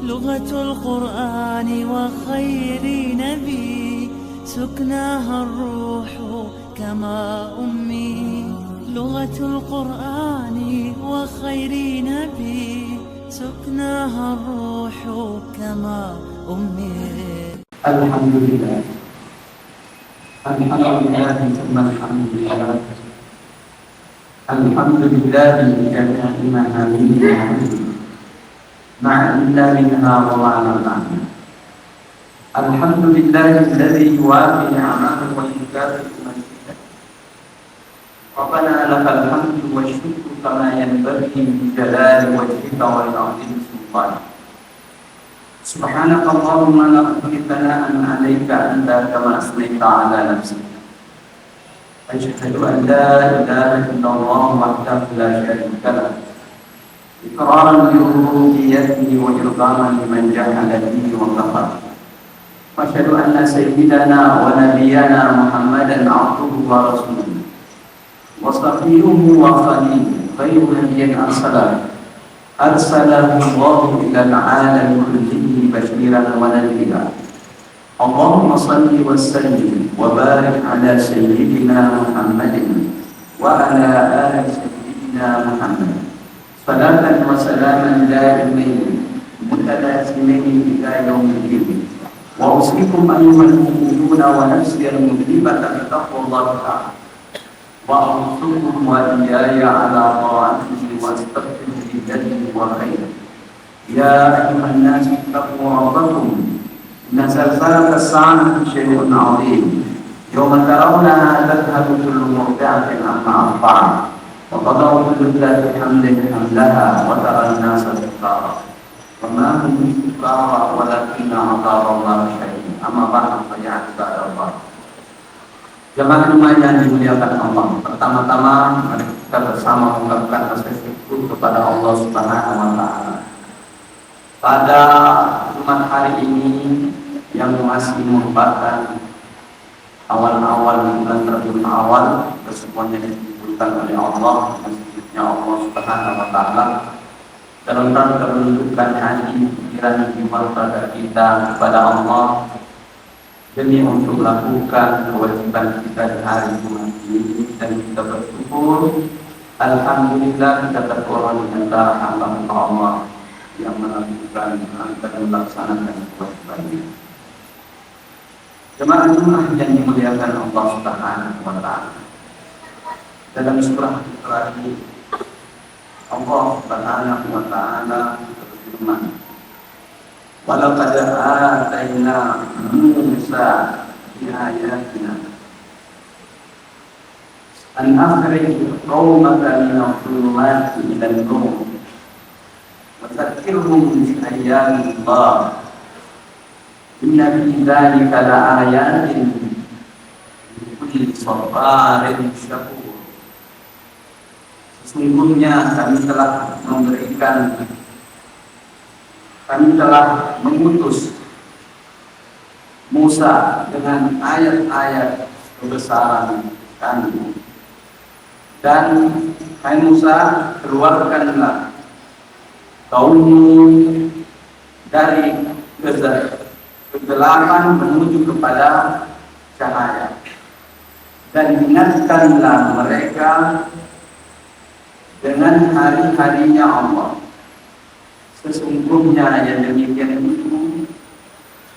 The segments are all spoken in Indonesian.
لغة القرآن وخير نبي سكناها الروح كما أمي لغة القرآن وخير نبي سكناها الروح كما أمي الحمد لله الحمد لله ثم الحمد لله الحمد لله بجميع محامده مع إلا منها ومع الآن الحمد لله الذي يوافي نعمه ويكافئ مزيده ربنا لك الحمد والشكر كما ينبغي بجلال وجهك ولعظيم سلطانك سبحانك اللهم لا نحصي ثناء عليك أنت كما أثنيت على نفسك أشهد أن لا إله إلا الله وحده لا شريك له إقرارا بربوبيته وإرغاما لمن جحد به وكفر وأشهد أن سيدنا ونبينا محمدا عبده ورسوله وصفيه وخليله خير نبي أرسله الله إلى العالم كله بشيرا ونذيرا اللهم صل وسلم وبارك على سيدنا محمد وعلى آل سيدنا محمد صلاة وسلاما دائمين متلازمين إلى يوم الدين وأوصيكم أيها المؤمنون ونفسي المذنبة بتقوى الله تعالى وأوصيكم وإياي على طاعته واستغفر لله وخيره يا أيها الناس اتقوا ربكم إن زلزلة الساعة شيء عظيم يوم ترونها تذهب كل مرضعة عما أرضعت وتضع كل ذات حمل حملها وترى الناس سكارى وما هم بسكارى ولكن عذاب الله شديد أما بعد فيا عباد الله jemaah rumah yang dimuliakan Allah, pertama-tama mari kita bersama mengucapkan rasa syukur kepada Allah Subhanahu wa Ta'ala. Pada Jumat hari ini yang masih merupakan awal-awal bulan Rabiul Awal, semuanya disebutkan oleh Allah, masjidnya Allah Subhanahu wa Ta'ala, dalam rangka menunjukkan hati pikiran jiwa kita kepada Allah demi untuk melakukan kewajiban kita di hari Jumat ini, dan kita bersyukur alhamdulillah kita tergolong di antara hamba Allah yang melakukan dan melaksanakan kewajiban ini. Jemaah Jumat yang dimuliakan Allah Subhanahu wa Ta'ala, dalam surah Al-Qur'an Allah Subhanahu wa Ta'ala berfirman, walaqad atayna Musa biayatina an akhrij qaumaka min adh-dhulumati ila an-nur wa dhakkirhum bi ayyamillah inna fi dhalika laayatin likulli sabarin syakur. Sesungguhnya kami telah mengutus Musa dengan ayat-ayat kebesaran kami, dan hai Musa, keluarkanlah kaummu dari kegelapan menuju kepada cahaya, dan ingatkanlah mereka dengan hari-harinya Allah. Sesungguhnya yang demikian itu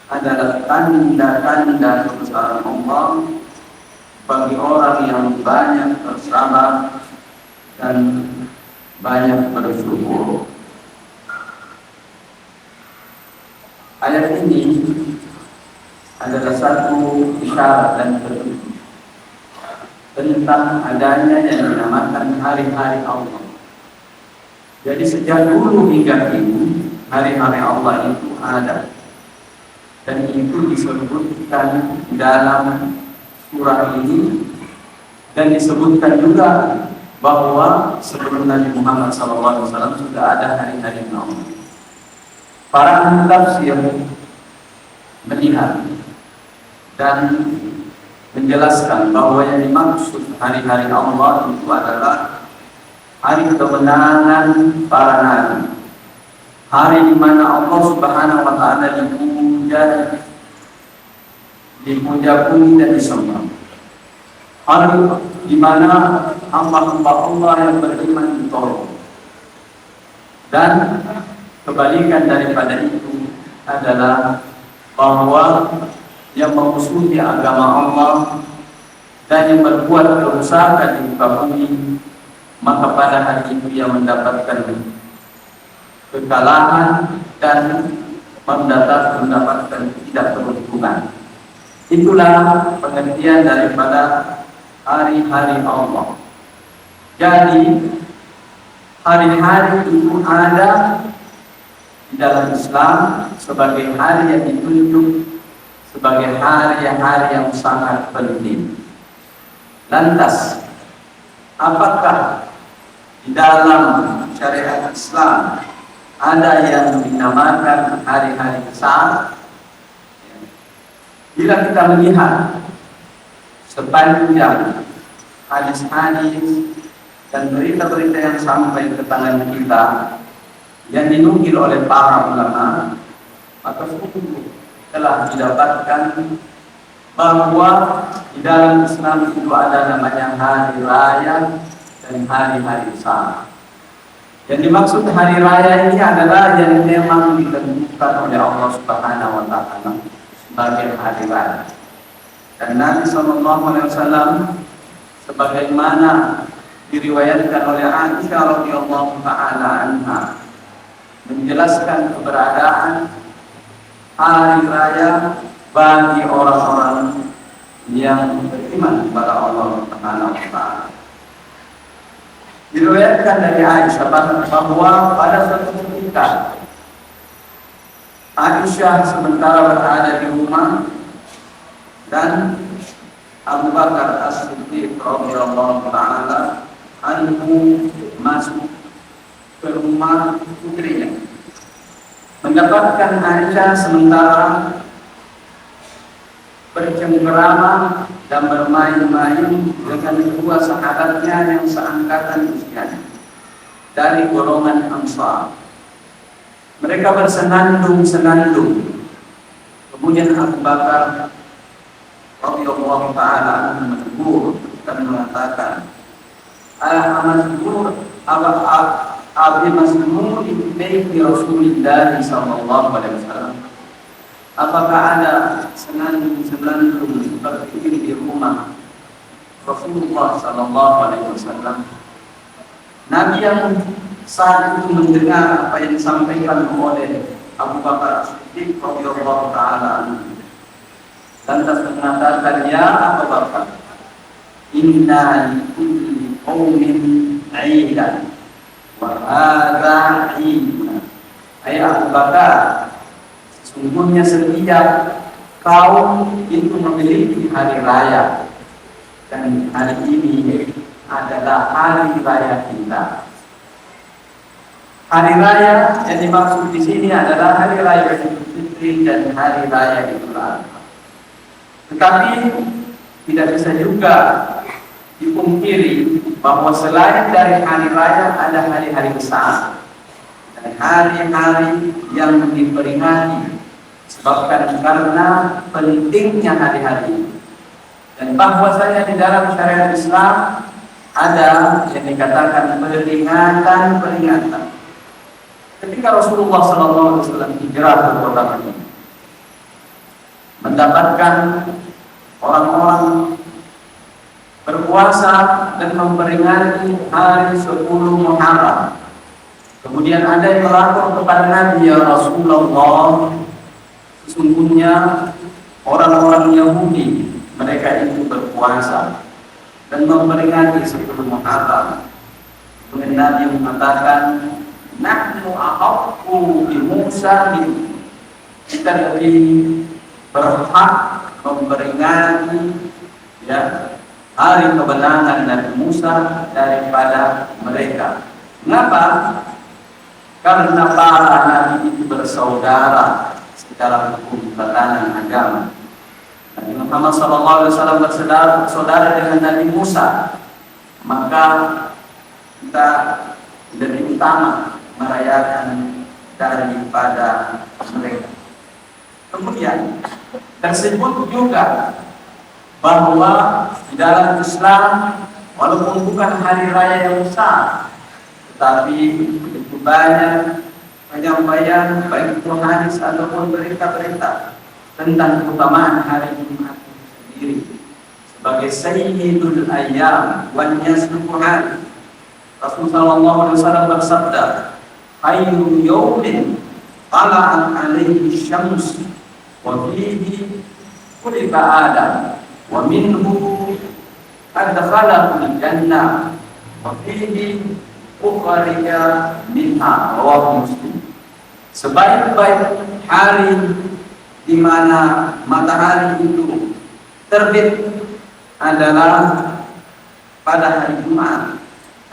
adalah tanda-tanda kebesaran Allah bagi orang yang banyak bersabar dan banyak bersyukur. Ayat ini adalah satu isyarat dan petunjuk tentang adanya yang dinamakan hari-hari Allah. Jadi sejak dulu hingga kini hari-hari Allah itu ada, dan itu disebutkan dalam surah ini, dan disebutkan juga bahwa sebelum Nabi Muhammad SAW sudah ada hari-hari Allah. Para ahli tafsir melihat dan menjelaskan bahwa yang dimaksud hari-hari Allah itu adalah hari kemenangan para nabi, hari di mana Allah Subhanahu Ta'ala dipuja-puji dan disembah. Hari di mana hamba-hamba Allah yang beriman ditolong. Dan kebalikan daripada itu adalah bahwa yang memusuhi agama Allah dan yang berbuat kerusakan di muka bumi, maka pada hari itu ia mendapatkan kekalahan dan mendapatkan tidak beruntungan. Itulah pengertian daripada hari-hari Allah. Jadi hari-hari itu ada di dalam Islam sebagai hari yang ditunjuk sebagai hari-hari yang sangat penting. Lantas, apakah di dalam syariat Islam ada yang dinamakan hari-hari besar? Bila kita melihat sepanjang hadis-hadis dan berita-berita yang sampai ke tangan kita yang dinukil oleh para ulama, maka sungguh telah didapatkan bahwa di dalam Islam itu ada namanya hari raya dan hari-hari besar. Yang dimaksud hari raya ini adalah yang memang ditentukan oleh Allah Subhanahu wa Ta'ala sebagai hari raya. Dan Nabi SAW sebagaimana diriwayatkan oleh Aisyah radhiyallahu ta'ala anha menjelaskan keberadaan hari raya bagi orang-orang yang beriman kepada Allah Subhanahu wa Ta'ala. Diriwayatkan dari Aisyah bahwa pada suatu ketika Aisyah sementara berada di rumah dan Abu Bakar As-Siddiq radhiyallahu ta'ala anhu masuk ke rumah putrinya, mendapatkan Aisyah sementara bercengkerama dan bermain-main dengan kedua sahabatnya yang seangkatan usianya dari golongan Ansar. Mereka bersenandung-senandung. Kemudian Abu Bakar radhiyallahu ta'ala menegur dan mengatakan, Abi Mas'ud di baiti Rasulillah sallallahu alaihi wasallam. Apakah ada senandung-senandung seperti ini di rumah Rasulullah sallallahu alaihi wasallam? Nabi yang saat itu mendengar apa yang disampaikan oleh Abu Bakar As-Siddiq radhiyallahu ta'ala lantas mengatakan, ya Abu Bakar, inna likulli qaumin 'aidan wa hadza 'iduna. Hai Abu Bakar, sesungguhnya setiap kaum itu memiliki hari raya dan hari ini adalah hari raya kita. Hari raya yang dimaksud di sini adalah hari raya Idul Fitri dan hari raya Idul Adha. Tetapi tidak bisa juga dipungkiri bahwa selain dari hari raya ada hari-hari besar dan hari-hari yang diperingati sebabkan karena pentingnya hari-hari dan bahwasanya di dalam syariat Islam ada yang dikatakan peringatan. Ketika Rasulullah SAW hijrah ke kota Madinah, mendapatkan orang-orang berpuasa dan memperingati hari 10 Muharram. Kemudian ada yang melapor kepada Nabi, ya Rasulullah, sesungguhnya orang-orang Yahudi mereka itu berpuasa dan memperingati 10 Muharram. Kemudian Nabi mengatakan, nahnu ahaqqu bi Musa min, kita lebih berhak memperingati hari kemenangan Nabi Musa daripada mereka. Mengapa? Karena para nabi itu bersaudara secara hukum tatanan agama. Nabi Muhammad SAW bersaudara dengan Nabi Musa, maka kita lebih utama merayakan daripada mereka. Kemudian tersebut juga bahwa di dalam Islam walaupun bukan hari raya yang besar, tetapi begitu banyak penyampaian baik itu hadis ataupun berita-berita tentang keutamaan hari Jumat sendiri sebagai sayyidul ayyam wan yasluhan. Rasulullah SAW bersabda, "Khairu yawmin tala'at alaihi syams wa fihi khuliqa Adam wa minhu adkhalahu jannah wa fihi ukhrija minha." Rawahu Muslim. Sebaik-baik hari di mana matahari itu terbit adalah pada hari Jumat,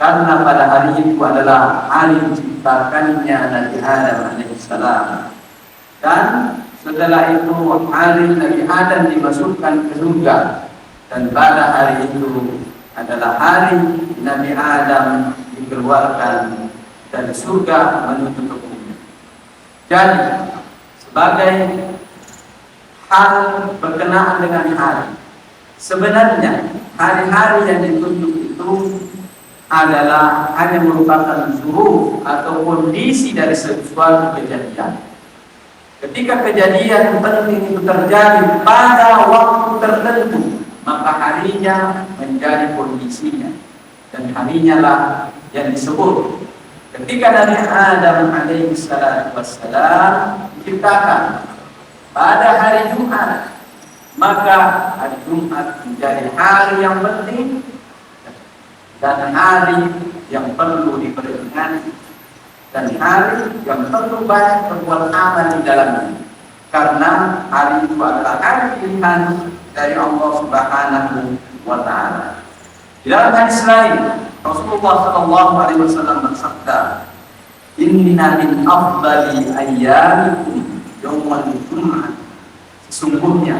karena pada hari itu adalah hari diciptakannya Nabi Adam alaihissalam, dan setelah itu hari Nabi Adam dimasukkan ke surga, dan pada hari itu adalah hari Nabi Adam dikeluarkan dari surga menuju ke bumi. Jadi sebagai hal berkenaan dengan hari, sebenarnya hari-hari yang ditunjuk itu adalah hanya merupakan zuruf atau kondisi dari sesuatu kejadian. Ketika kejadian penting itu terjadi pada waktu tertentu, maka harinya menjadi kondisinya, dan harinya lah yang disebut. Ketika Nabi Adam alaihissalam diciptakan pada hari Jumat, maka hari Jumat menjadi hari yang penting dan hari yang perlu diperingati, dan hari yang perlu banyak berbuat amal di dalamnya, karena hari itu adalah hari pilihan dari Allah Subhanahu wa Ta'ala. Di dalam hadis lain, Rasulullah SAW bersabda, "Inna min afdali ayyamikum yaumul Jum'ah." Sesungguhnya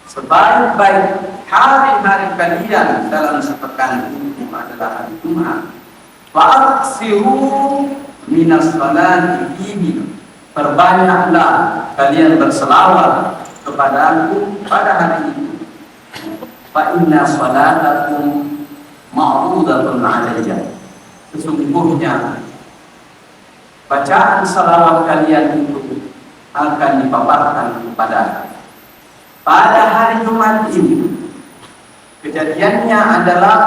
sebaik-baik hari-hari kalian dalam sepekan itu adalah hari Jumat. Fa'aksiru minas salati fihi. Perbanyaklah kalian berselawat kepadaku pada hari itu. Fa inna salatakum ma'rudatun 'alayya. Sesungguhnya bacaan salawat kalian itu akan dipaparkan kepada pada hari Jumat ini. Kejadiannya adalah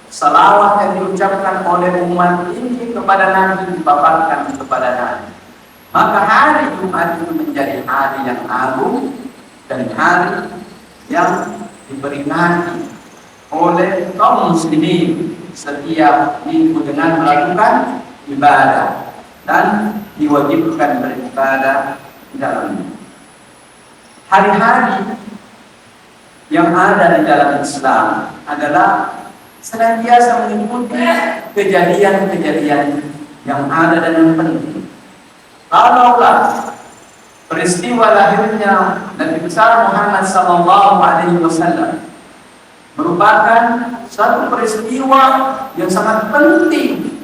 salawat yang diucapkan oleh umat ini kepada Nabi dipaparkan kepada Nabi. Maka hari Jumat itu menjadi hari yang agung dan hari yang diperingati oleh kaum muslimin setiap minggu dengan melakukan ibadah dan diwajibkan beribadah di dalamnya. Hari-hari yang ada di dalam Islam adalah senantiasa mengikuti kejadian-kejadian yang ada dan yang penting. Kalaulah peristiwa lahirnya Nabi besar Muhammad SAW merupakan satu peristiwa yang sangat penting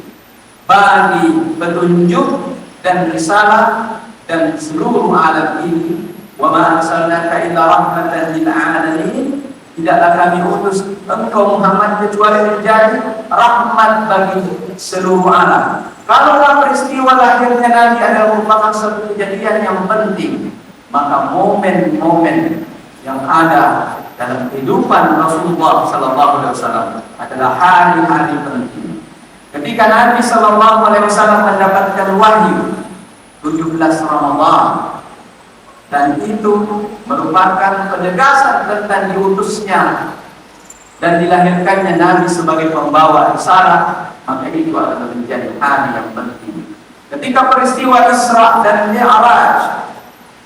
bagi petunjuk dan risalah dan seluruh alam ini, wa ma arsalnaka illa rahmatan lil alamin, tidaklah kami utus engkau Muhammad kecuali menjadi rahmat bagi seluruh alam. Kalaulah peristiwa lahirnya Nabi adalah merupakan satu kejadian yang penting, maka momen-momen yang ada dalam kehidupan Rasulullah SAW adalah hari-hari penting. Ketika Nabi SAW mendapatkan wahyu 17 Ramadan, dan itu merupakan penegasan tentang diutusnya dan dilahirkannya Nabi sebagai pembawa risalah, maka itu adalah menjadi hari yang penting. Ketika peristiwa Isra dan Mi'raj,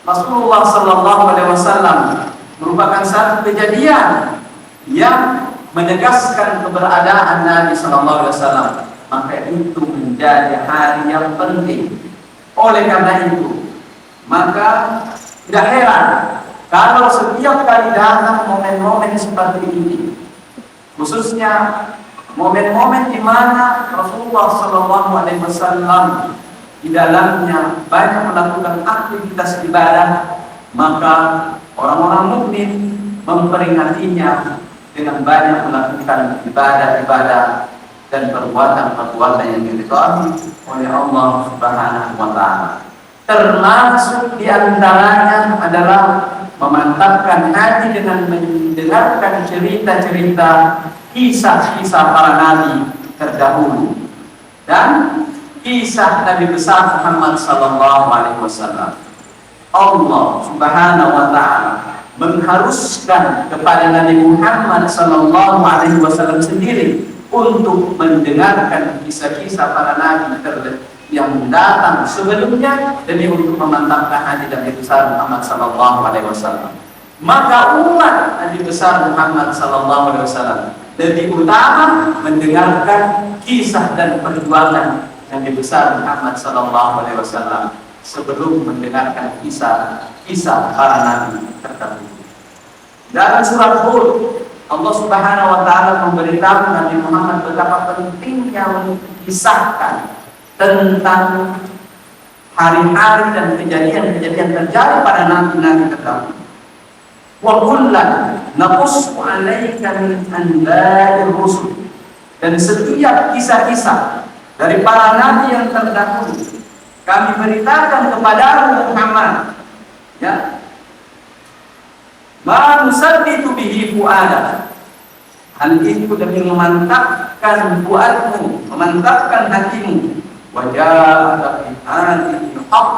Rasulullah SAW merupakan satu kejadian yang menegaskan keberadaan Nabi SAW, maka itu menjadi hari yang penting. Oleh karena itu, maka tidak heran kalau setiap kali datang momen-momen seperti ini, khususnya momen-momen di mana Rasulullah SAW di dalamnya banyak melakukan aktivitas ibadah, Maka orang-orang mukmin memperingatinya dengan banyak melakukan ibadah-ibadah dan perbuatan-perbuatan yang diridhai oleh Allah Subhanahu wa taala. Termasuk di antaranya adalah memantapkan hati dengan mendengarkan cerita-cerita kisah-kisah para nabi terdahulu dan kisah Nabi besar Muhammad sallallahu alaihi wasallam. Allah Subhanahu wa taala mengharuskan kepada Nabi Muhammad sallallahu alaihi wasallam sendiri untuk mendengarkan kisah-kisah para nabi yang datang sebelumnya demi untuk memantapkan hati Nabi besar Muhammad sallallahu alaihi wasallam. Maka umat Nabi besar Muhammad sallallahu alaihi wasallam lebih utama mendengarkan kisah dan perjuangan Nabi besar Muhammad sallallahu alaihi wasallam sebelum mendengarkan kisah para nabi terdahulu. Dalam surat Hud, Allah Subhanahu wa taala memberitahu Nabi Muhammad betapa pentingnya mengisahkan tentang hari-hari dan kejadian-kejadian terjadi pada nabi-nabi terdahulu. Wa kullan naqussu 'alaika min anba'ir rusul. Dan setiap kisah-kisah dari para nabi yang terdahulu kami beritakan kepadamu Muhammad, ya, ma nusabbitu bihi fu'adak. Hal itu demi memantapkan fuadmu, memantapkan hatimu. Wajah bil haqq,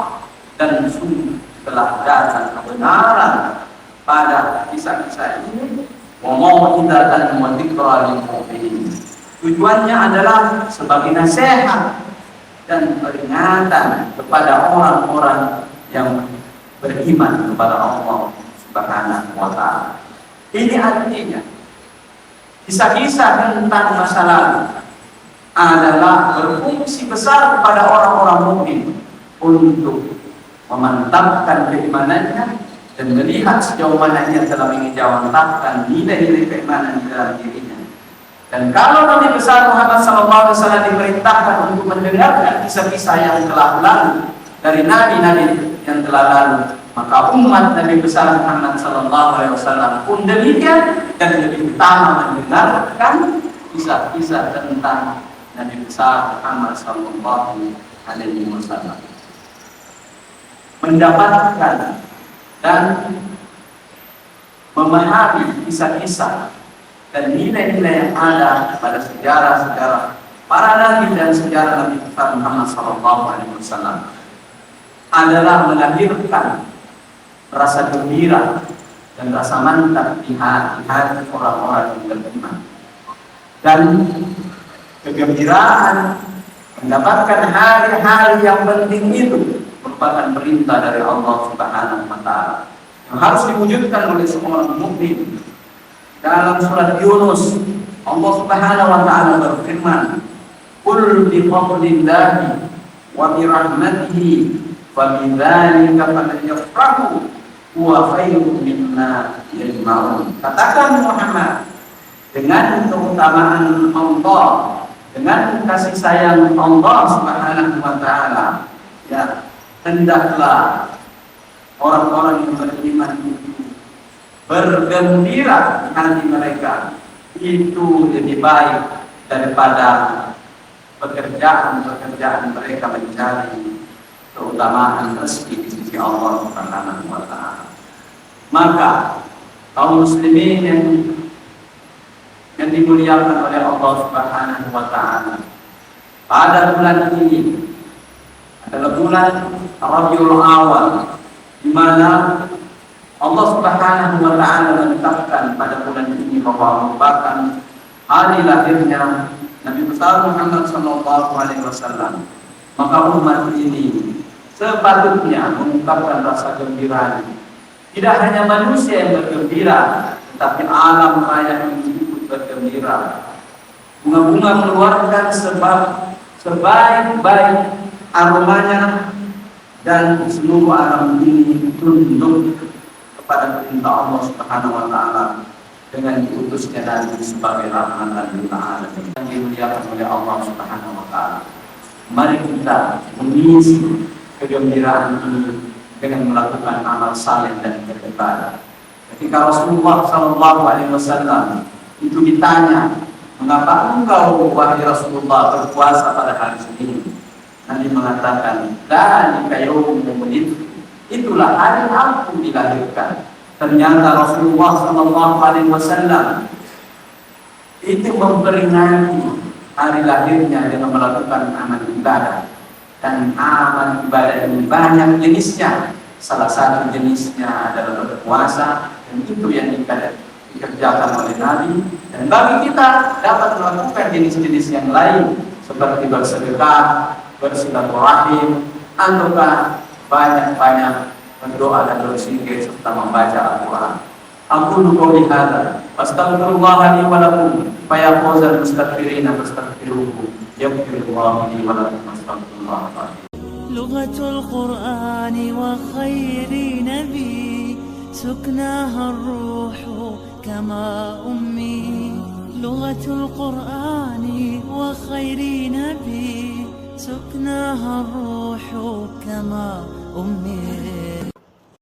dan sungguh telah datang kebenaran pada kisah-kisah ini. Wa mau'izatan wa dzikra lil mu'minin. Tujuannya adalah sebagai nasihat dan peringatan kepada orang-orang yang beriman kepada Allah Subhanahu wa taala. Ini artinya kisah-kisah tentang masa lalu adalah berfungsi besar kepada orang-orang mukmin untuk memantapkan keimanannya dan melihat sejauh mana ia telah menjawantahkan nilai-nilai keimanan di dalam dirinya. Dan kalau Nabi besar Muhammad SAW diperintahkan untuk mendengarkan kisah-kisah yang telah lalu dari nabi-nabi yang telah lalu, maka umat Nabi besar Muhammad SAW pun demikian dan lebih utama mendengarkan kisah-kisah tentang Nabi besar Muhammad SAW, mendapatkan dan memahami kisah-kisah dan nilai-nilai yang ada pada sejarah-sejarah para nabi dan sejarah Nabi besar Muhammad SAW adalah melahirkan rasa gembira dan rasa mantap di hati orang-orang yang beriman. Dan kegembiraan mendapatkan hari-hari yang penting itu merupakan perintah dari Allah Subhanahu wa taala yang harus diwujudkan oleh seorang mukmin. Dalam surat Yunus, Allah Subhanahu wa taala berfirman, "Qul bi fadlillahi wa bi rahmatihi fa bidzalika falyafrahu huwa khairun mimma yajma'un." Katakan Muhammad, dengan keutamaan Allah, dengan kasih sayang Allah Subhanahu wa taala, ya, hendaklah orang-orang yang beriman itu bergembira di hati mereka. Itu lebih baik daripada pekerjaan mereka mencari keutamaan rezeki di sisi Allah Subhanahu wa taala. Maka kaum muslimin yang dimuliakan oleh Allah Subhanahu wa taala, pada bulan ini adalah bulan Rabiul Awal, di mana Allah Subhanahu wa taala menetapkan pada bulan ini bahwa merupakan hari lahirnya Nabi besar Muhammad sallallahu alaihi wasallam. Maka umat ini sepatutnya mengungkapkan rasa gembira. Tidak hanya manusia yang bergembira, tetapi alam raya ini ikut bergembira. Bunga-bunga mengeluarkan sebaik-baik aromanya, dan seluruh alam ini tunduk kepada perintah Allah Subhanahu wa taala dengan diutusnya Nabi sebagai rahmatan lil alamin yang dimuliakan oleh Allah Subhanahu wa taala. Mari kita mengisi kegembiraan ini dengan melakukan amal saleh dan beribadah. Ketika Rasulullah SAW itu ditanya, mengapa engkau wahai Rasulullah berpuasa pada hari Senin? Nabi mengatakan, dzalika yaumul wulidtu, itulah hari aku dilahirkan. Ternyata Rasulullah SAW itu memperingati hari lahirnya dengan melakukan amal ibadah. Dan amal ibadah ini banyak jenisnya. Salah satu jenisnya adalah berpuasa, dan itu yang dikerjakan oleh Nabi. Dan bagi kita dapat melakukan jenis-jenis yang lain seperti bersedekah, bersilaturahim, ataukah banyak-banyak berdoa dan berzikir serta membaca Al-Quran. Aqulu qouli hadza wastaghfirullaha li wa lakum fa ya fawzal mustaghfirina fastaghfiruhu yaghfirullahu li wa lakum wastaghfirullaha. لغة القرآن وخير نبي سكناها الروح كما أمي. لغة القرآن وخير نبي سكناها الروح كما أمي.